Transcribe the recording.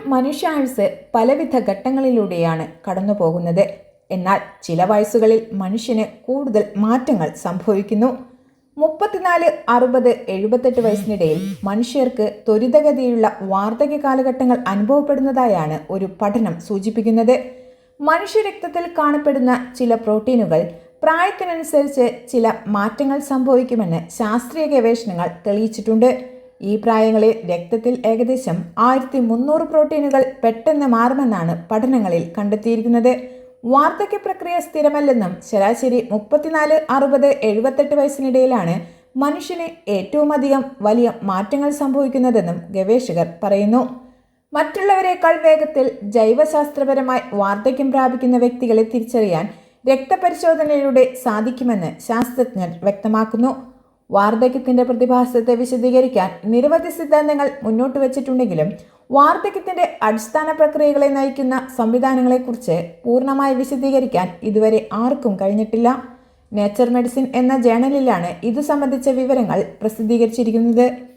മനുഷ്യായുസ് പലവിധ ഘട്ടങ്ങളിലൂടെയാണ് കടന്നു പോകുന്നത്. എന്നാൽ ചില വയസ്സുകളിൽ മനുഷ്യന് കൂടുതൽ മാറ്റങ്ങൾ സംഭവിക്കുന്നു. 34, 60, 78 വയസ്സിനിടയിൽ മനുഷ്യർക്ക് ത്വരിതഗതിയിലുള്ള വാർദ്ധക്യ കാലഘട്ടങ്ങൾ അനുഭവപ്പെടുന്നതായാണ് ഒരു പഠനം സൂചിപ്പിക്കുന്നത്. മനുഷ്യരക്തത്തിൽ കാണപ്പെടുന്ന ചില പ്രോട്ടീനുകൾ പ്രായത്തിനനുസരിച്ച് ചില മാറ്റങ്ങൾ സംഭവിക്കുമെന്ന് ശാസ്ത്രീയ ഗവേഷണങ്ങൾ തെളിയിച്ചിട്ടുണ്ട്. ഈ പ്രായങ്ങളിൽ രക്തത്തിൽ ഏകദേശം 1300 പ്രോട്ടീനുകൾ പെട്ടെന്ന് മാറുമെന്നാണ് പഠനങ്ങളിൽ കണ്ടെത്തിയിരിക്കുന്നത്. വാർദ്ധക്യ പ്രക്രിയ സ്ഥിരമല്ലെന്നും ശരാശരി 34, 60, 78 വയസ്സിനിടയിലാണ് മനുഷ്യന് ഏറ്റവും അധികം വലിയ മാറ്റങ്ങൾ സംഭവിക്കുന്നതെന്നും ഗവേഷകർ പറയുന്നു. മറ്റുള്ളവരെക്കാൾ വേഗത്തിൽ ജൈവശാസ്ത്രപരമായി വാർദ്ധക്യം പ്രാപിക്കുന്ന വ്യക്തികളെ തിരിച്ചറിയാൻ രക്തപരിശോധനയിലൂടെ സാധിക്കുമെന്ന് ശാസ്ത്രജ്ഞർ വ്യക്തമാക്കുന്നു. വാർദ്ധക്യത്തിന്റെ പ്രതിഭാസത്തെ വിശദീകരിക്കാൻ നിരവധി സിദ്ധാന്തങ്ങൾ മുന്നോട്ട് വച്ചിട്ടുണ്ടെങ്കിലും വാർദ്ധക്യത്തിന്റെ അടിസ്ഥാന പ്രക്രിയകളെ നയിക്കുന്ന സംവിധാനങ്ങളെക്കുറിച്ച് പൂർണ്ണമായി വിശദീകരിക്കാൻ ഇതുവരെ ആർക്കും കഴിഞ്ഞിട്ടില്ല. നേച്ചർ മെഡിസിൻ എന്ന ജേണലിലാണ് ഇതു സംബന്ധിച്ച വിവരങ്ങൾ പ്രസിദ്ധീകരിച്ചിരിക്കുന്നത്.